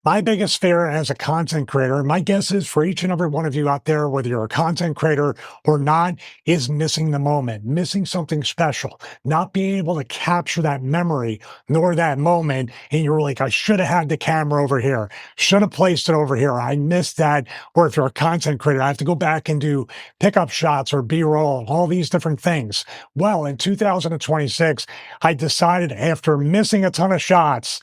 My biggest fear as a content creator, my guess is for each and every one of you out there, whether you're a content creator or not, is missing the moment, missing something special, not being able to capture that memory nor that moment. And you're like, I should have had the camera over here, should have placed it over here. I missed that. Or if you're a content creator, I have to go back and do pickup shots or B-roll, all these different things. Well, in 2026, I decided after missing a ton of shots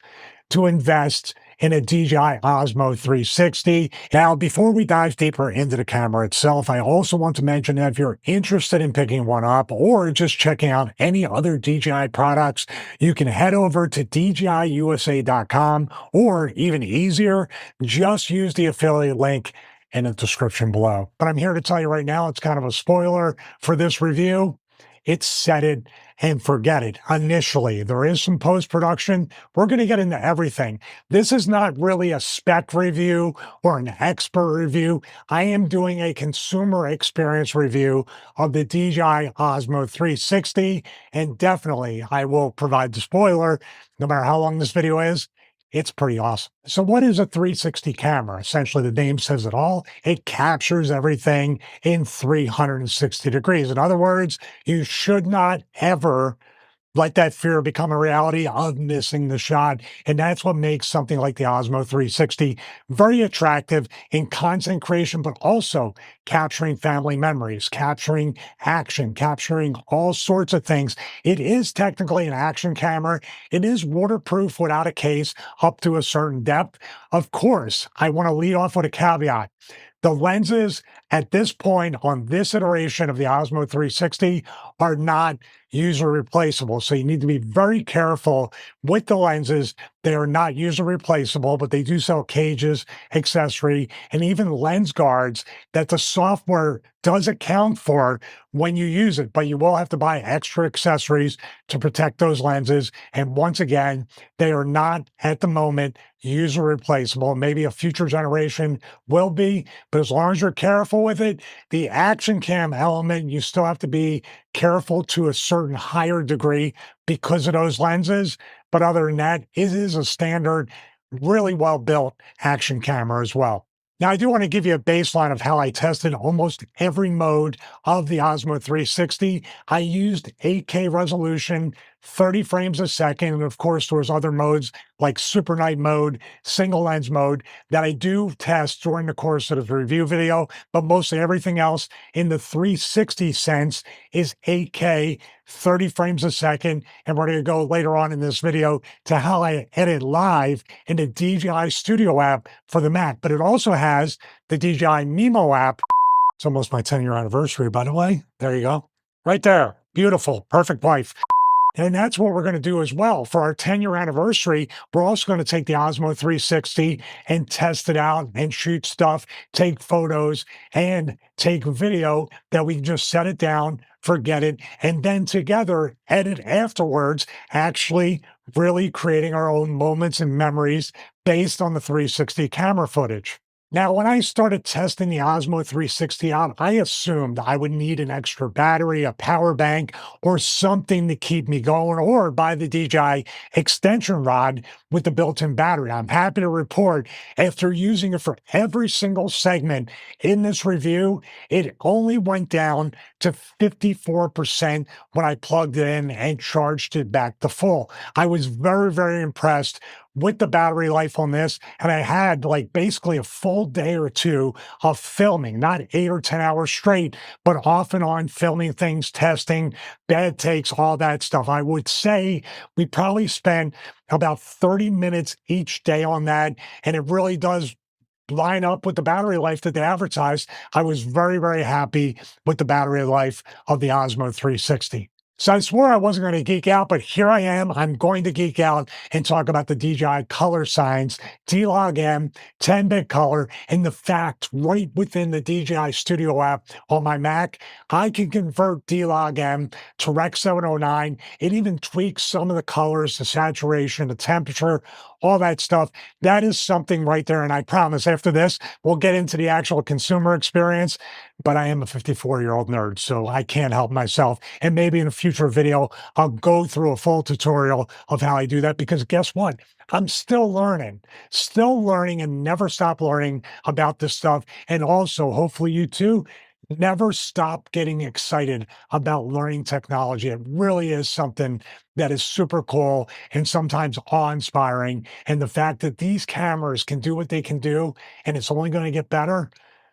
to invest in a DJI Osmo 360. Now, before we dive deeper into the camera itself, I also want to mention that if you're interested in picking one up or just checking out any other DJI products, you can head over to DJIUSA.com, or even easier, just use the affiliate link in the description below. But I'm here to tell you right now, it's kind of a spoiler for this review. It's set it and forget it. Initially, there is some post-production. We're going to get into everything. This is not really a spec review or an expert review. I am doing a consumer experience review of the DJI Osmo 360, and definitely I will provide the spoiler, no matter how long this video is. It's pretty awesome. So what is a 360 camera? Essentially, the name says it all. It captures everything in 360 degrees. In other words, you should not ever let that fear become a reality of missing the shot. And that's what makes something like the Osmo 360 very attractive in content creation, but also capturing family memories, capturing action, capturing all sorts of things. It is technically an action camera. It is waterproof without a case up to a certain depth. Of course, I want to lead off with a caveat. The lenses at this point on this iteration of the Osmo 360 are not user replaceable. So you need to be very careful with the lenses. They are not user replaceable, but they do sell cages, accessory, and even lens guards that the software does account for when you use it, but you will have to buy extra accessories to protect those lenses. And once again, they are not at the moment user replaceable. Maybe a future generation will be, but as long as you're careful with it, the action cam element, you still have to be careful to a certain higher degree because of those lenses. But other than that, it is a standard, really well built action camera as well. Now, I do want to give you a baseline of how I tested almost every mode of the Osmo 360. I used 8K resolution, 30 frames a second, and of course, there was other modes like super night mode, single lens mode that I do test during the course of the review video, but mostly everything else in the 360 sense is 8K, 30 frames a second, and we're going to go later on in this video to how I edit live in the DJI Studio app for the Mac, but it also has the DJI Mimo app. It's almost my 10-year anniversary, by the way. There you go. Right there. Beautiful. Perfect wife. And that's what we're going to do as well. For our 10-year anniversary, we're also going to take the Osmo 360 and test it out and shoot stuff, take photos, and take video that we can just set it down, forget it, and then together edit afterwards, actually really creating our own moments and memories based on the 360 camera footage. Now, when I started testing the Osmo 360 out, I assumed I would need an extra battery, a power bank, or something to keep me going, or buy the DJI extension rod with the built-in battery. I'm happy to report, after using it for every single segment in this review, it only went down to 54% when I plugged it in and charged it back to full. I was very, very impressed with the battery life on this. And I had like basically a full day or two of filming, not 8 or 10 hours straight, but off and on filming things, testing, bad takes, all that stuff. I would say we probably spent about 30 minutes each day on that. And it really does line up with the battery life that they advertised. I was very, very happy with the battery life of the Osmo 360. So I swore I wasn't going to geek out, but here I am. I'm going to geek out and talk about the DJI color science, D-Log M, 10-bit color, and the fact right within the DJI Studio app on my Mac, I can convert D-Log M to Rec 709. It even tweaks some of the colors, the saturation, the temperature, all that stuff. That is something right there. And I promise after this, we'll get into the actual consumer experience, but I am a 54-year-old nerd, so I can't help myself. And maybe in a future future video, I'll go through a full tutorial of how I do that because guess what? I'm still learning and never stop learning about this stuff. And also, hopefully, you too. Never stop getting excited about learning technology. It really is something that is super cool and sometimes awe-inspiring. And the fact that these cameras can do what they can do, and it's only going to get better,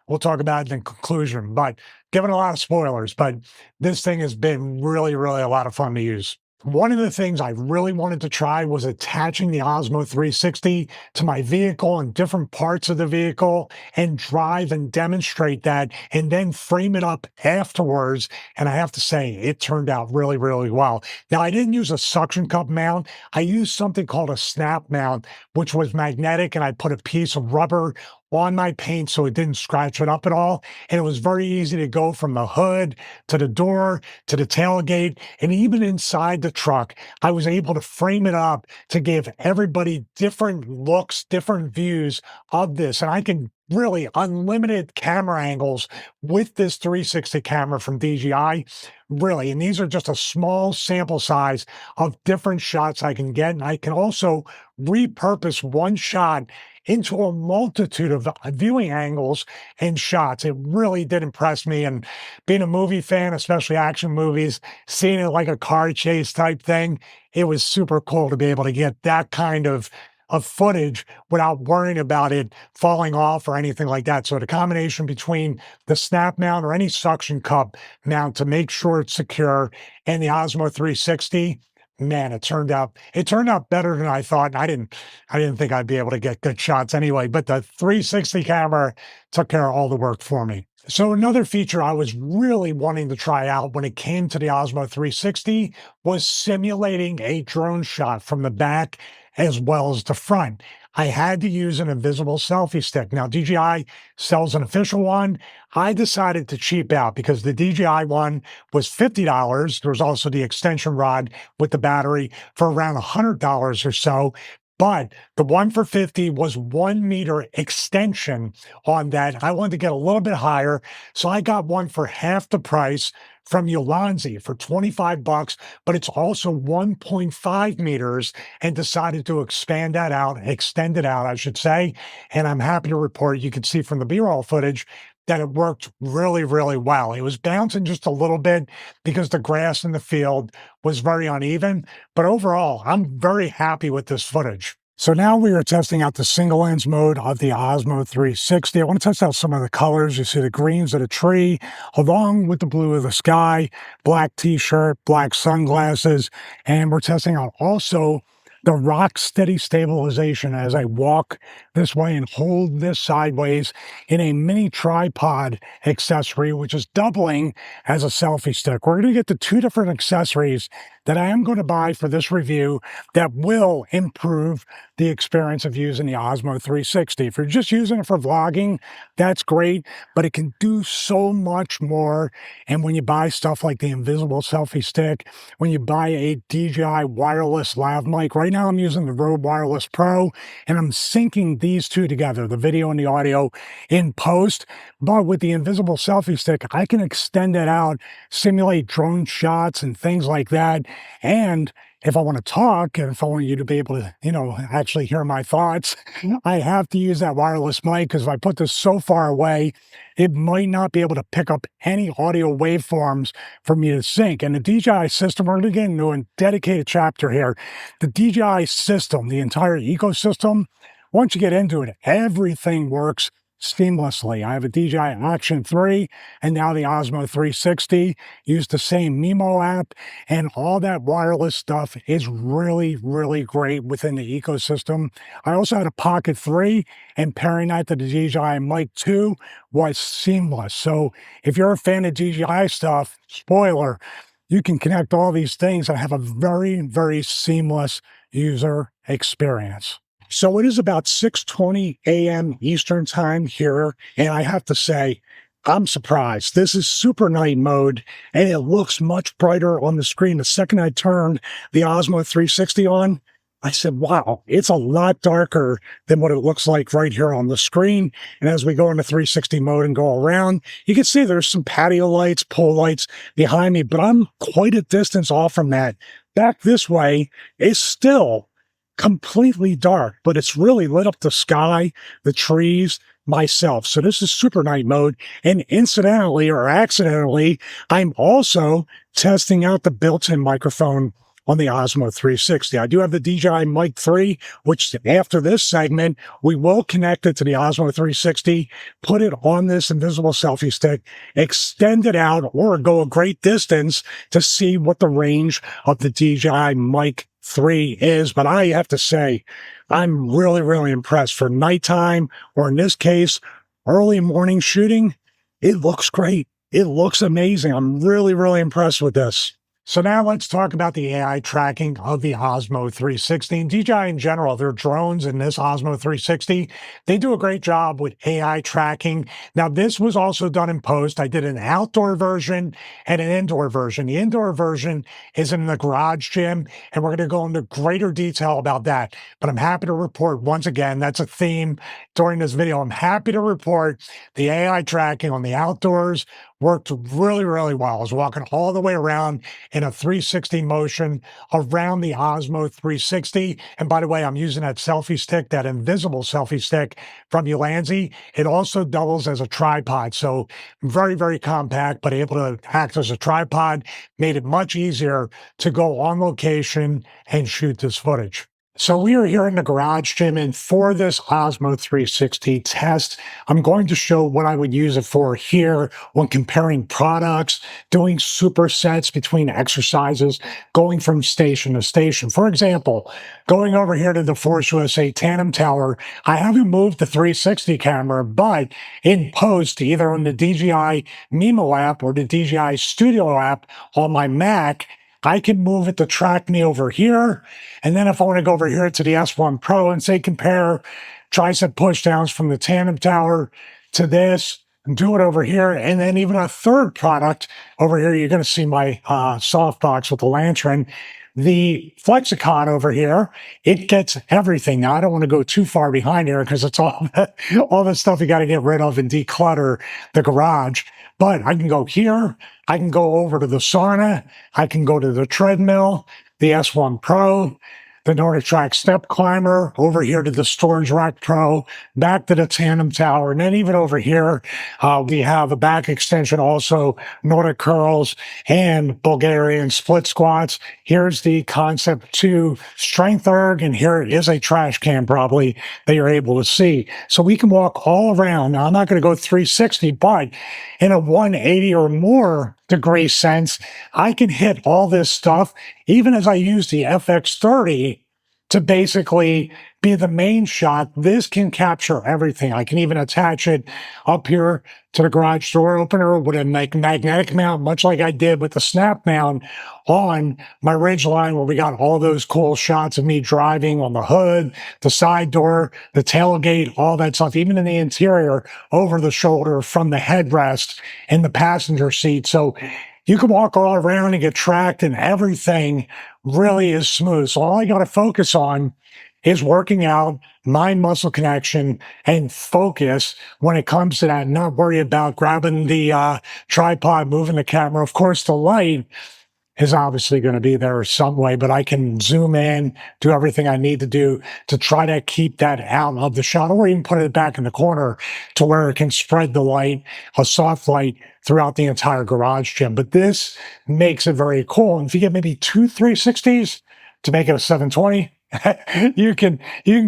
we'll talk about it in conclusion. But giving a lot of spoilers, but this thing has been really, really a lot of fun to use. One of the things I really wanted to try was attaching the Osmo 360 to my vehicle and different parts of the vehicle and drive and demonstrate that and then frame it up afterwards. And I have to say, it turned out really, really well. Now, I didn't use a suction cup mount. I used something called a snap mount, which was magnetic, and I put a piece of rubber on my paint so it didn't scratch it up at all. And it was very easy to go from the hood to the door to the tailgate and even inside the truck. I was able to frame it up to give everybody different looks, different views of this. And I can really unlimited camera angles with this 360 camera from DJI. Really, and these are just a small sample size of different shots I can get. And I can also repurpose one shot into a multitude of viewing angles and shots. It really did impress me. And being a movie fan, especially action movies, seeing it like a car chase type thing, it was super cool to be able to get that kind of footage without worrying about it falling off or anything like that. So the combination between the snap mount or any suction cup mount to make sure it's secure and the Osmo 360, man, it turned out better than I thought. And I didn't think I'd be able to get good shots anyway, but the 360 camera took care of all the work for me. So another feature I was really wanting to try out when it came to the Osmo 360 was simulating a drone shot from the back as well as the front. I had to use an invisible selfie stick. Now, DJI sells an official one. I decided to cheap out because the DJI one was $50. There was also the extension rod with the battery for around $100 or so. But the one for 50 was 1 meter extension on that. I wanted to get a little bit higher. So I got one for half the price from Ulanzi for 25 bucks, but it's also 1.5 meters and decided to extend it out, I should say. And I'm happy to report, you can see from the B-roll footage, that it worked really, really well. It was bouncing just a little bit because the grass in the field was very uneven, but overall, I'm very happy with this footage. So now we are testing out the single lens mode of the Osmo 360. I want to test out some of the colors. You see the greens of the tree, along with the blue of the sky, black t-shirt, black sunglasses, and we're testing out also the rock steady stabilization as I walk this way and hold this sideways in a mini tripod accessory, which is doubling as a selfie stick. We're going to get the two different accessories that I am going to buy for this review that will improve the experience of using the Osmo 360. If you're just using it for vlogging, that's great, but it can do so much more. And when you buy stuff like the invisible selfie stick, when you buy a DJI wireless lav mic, right now I'm using the Rode Wireless Pro, and I'm syncing these two together, the video and the audio, in post. But with the invisible selfie stick, I can extend it out, simulate drone shots and things like that. And if I want to talk and if I want you to be able to, actually hear my thoughts, I have to use that wireless mic because if I put this so far away, it might not be able to pick up any audio waveforms for me to sync. And the DJI system, we're going to get into a dedicated chapter here. The DJI system, the entire ecosystem, once you get into it, everything works seamlessly. I have a DJI Action 3 and now the Osmo 360. Use the same Mimo app, and all that wireless stuff is really, really great within the ecosystem. I also had a Pocket 3, and pairing that to the DJI Mic 2 was seamless. So if you're a fan of DJI stuff, spoiler, you can connect all these things and have a very, very seamless user experience. So it is about 6:20 a.m. Eastern time here, and I have to say, I'm surprised. This is super night mode, and it looks much brighter on the screen. The second I turned the Osmo 360 on, I said, wow, it's a lot darker than what it looks like right here on the screen. And as we go into 360 mode and go around, you can see there's some patio lights, pole lights behind me, but I'm quite a distance off from that. Back this way is still completely dark, but it's really lit up the sky, the trees, myself. So this is super night mode. And incidentally or accidentally, I'm also testing out the built-in microphone on the Osmo 360. I do have the DJI Mic 3, which after this segment, we will connect it to the Osmo 360, put it on this invisible selfie stick, extend it out, or go a great distance to see what the range of the DJI Mic 3 is. But I have to say, I'm really, really impressed for nighttime, or in this case, early morning shooting. It looks great. It looks amazing. I'm really, really impressed with this. So now let's talk about the AI tracking of the Osmo 360. And DJI in general, their drones in this Osmo 360, they do a great job with AI tracking. Now, this was also done in post. I did an outdoor version and an indoor version. The indoor version is in the garage gym, and we're going to go into greater detail about that. But I'm happy to report, once again, that's a theme during this video. I'm happy to report the AI tracking on the outdoors worked really, really well. I was walking all the way around in a 360 motion around the Osmo 360. And by the way, I'm using that selfie stick, that invisible selfie stick from Ulanzi. It also doubles as a tripod. So very, very compact, but able to act as a tripod, made it much easier to go on location and shoot this footage. So we are here in the garage gym, and for this Osmo 360 test, I'm going to show what I would use it for here when comparing products, doing supersets between exercises, going from station to station. For example, going over here to the Force USA Tandem Tower, I haven't moved the 360 camera, but in post, either on the DJI Mimo app or the DJI Studio app on my Mac, I can move it to track me over here. And then if I want to go over here to the S1 Pro and say compare tricep pushdowns from the Tandem Tower to this, and do it over here. And then even a third product over here, you're going to see my softbox with the Lantern. The Flexicon over here, it gets everything. Now, I don't want to go too far behind here because it's all the stuff you got to get rid of and declutter the garage. But I can go here. I can go over to the sauna. I can go to the treadmill, the S1 Pro, the Nordic Track Step Climber, over here to the Storage Rack Pro, back to the Tandem Tower, and then even over here, we have a back extension also, Nordic Curls and Bulgarian Split Squats. Here's the Concept 2 Strength Erg, and here is a trash can probably that you're able to see. So we can walk all around. Now, I'm not going to go 360, but in a 180 or more degree sense, I can hit all this stuff, even as I use the FX30 to basically be the main shot. This can capture everything. I can even attach it up here to the garage door opener with a magnetic mount, much like I did with the snap mount on my Ridgeline, where we got all those cool shots of me driving on the hood, the side door, the tailgate, all that stuff, even in the interior, over the shoulder, from the headrest in the passenger seat. So you can walk all around and get tracked, and everything really is smooth. So all I got to focus on is working out, mind muscle connection, and focus when it comes to that. Not worry about grabbing the tripod, moving the camera. Of course, the light is obviously going to be there some way, but I can zoom in, do everything I need to do to try to keep that out of the shot, or even put it back in the corner to where it can spread the light, a soft light, throughout the entire garage gym. But this makes it very cool. And if you get maybe two 360s to make it a 720, you can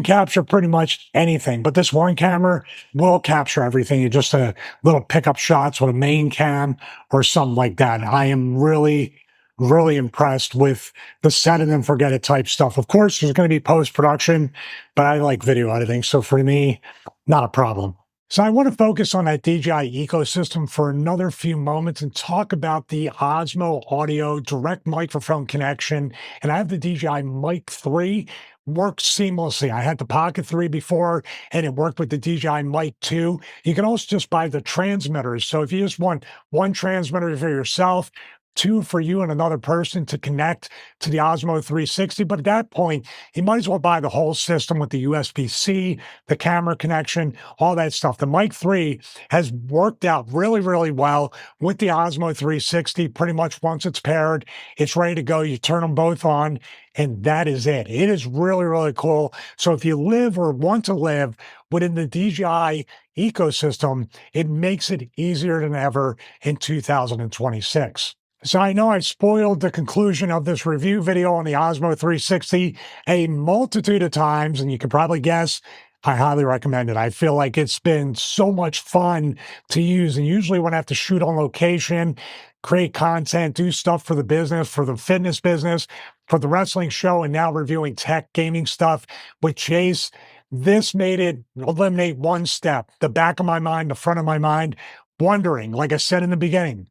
capture pretty much anything. But this one camera will capture everything. You just a little pickup shots with a main cam or something like that. I am really impressed with the set it and forget it type stuff. Of course, there's going to be post-production, but I like video editing. So for me, not a problem. So I want to focus on that DJI ecosystem for another few moments and talk about the Osmo Audio direct microphone connection. And I have the DJI Mic 3, works seamlessly. I had the Pocket 3 before, and it worked with the DJI Mic 2. You can also just buy the transmitters. So if you just want one transmitter for yourself, two for you and another person to connect to the Osmo 360. But at that point, you might as well buy the whole system with the USB-C, the camera connection, all that stuff. The Mic 3 has worked out really, really well with the Osmo 360. Pretty much once it's paired, it's ready to go. You turn them both on, and that is it. It is really, really cool. So if you live or want to live within the DJI ecosystem, it makes it easier than ever in 2026. So I know I spoiled the conclusion of this review video on the Osmo 360 a multitude of times, and you can probably guess I highly recommend it. I feel like it's been so much fun to use. And usually when I have to shoot on location, create content, do stuff for the business, for the fitness business, for the wrestling show, and now reviewing tech gaming stuff with Chase, this made it eliminate one step, the back of my mind, the front of my mind, wondering, like I said in the beginning,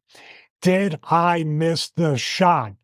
did I miss the shot?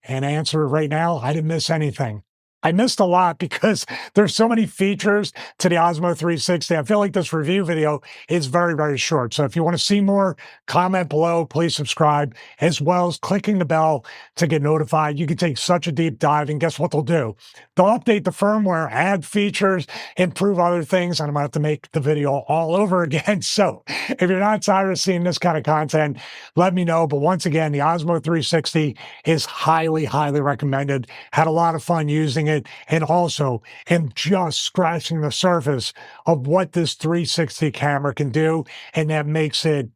And answer right now, I didn't miss anything. I missed a lot because there's so many features to the Osmo 360. I feel like this review video is very, very short. So if you want to see more, comment below, please subscribe, as well as clicking the bell to get notified. You can take such a deep dive, and guess what they'll do? They'll update the firmware, add features, improve other things, and I'm going to have to make the video all over again. So if you're not tired of seeing this kind of content, let me know. But once again, the Osmo 360 is highly, highly recommended. Had a lot of fun using it, and also am just scratching the surface of what this 360 camera can do, and that makes it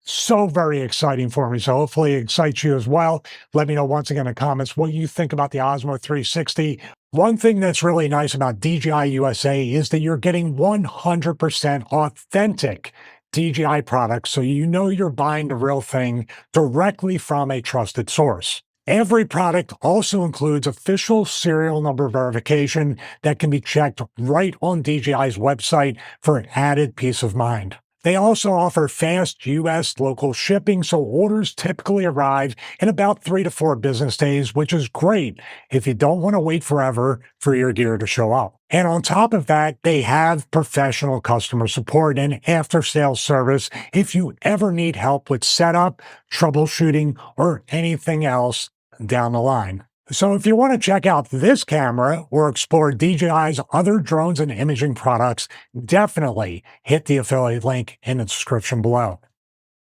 so very exciting for me. So hopefully it excites you as well. Let me know once again in the comments what you think about the Osmo 360. One thing that's really nice about DJI USA is that you're getting 100% authentic DJI products, so you know you're buying the real thing directly from a trusted source. Every product also includes official serial number verification that can be checked right on DJI's website for added peace of mind. They also offer fast US local shipping, so orders typically arrive in about 3 to 4 business days, which is great if you don't want to wait forever for your gear to show up. And on top of that, they have professional customer support and after-sales service if you ever need help with setup, troubleshooting, or anything else down the line. So if you want to check out this camera or explore DJI's other drones and imaging products, definitely hit the affiliate link in the description below.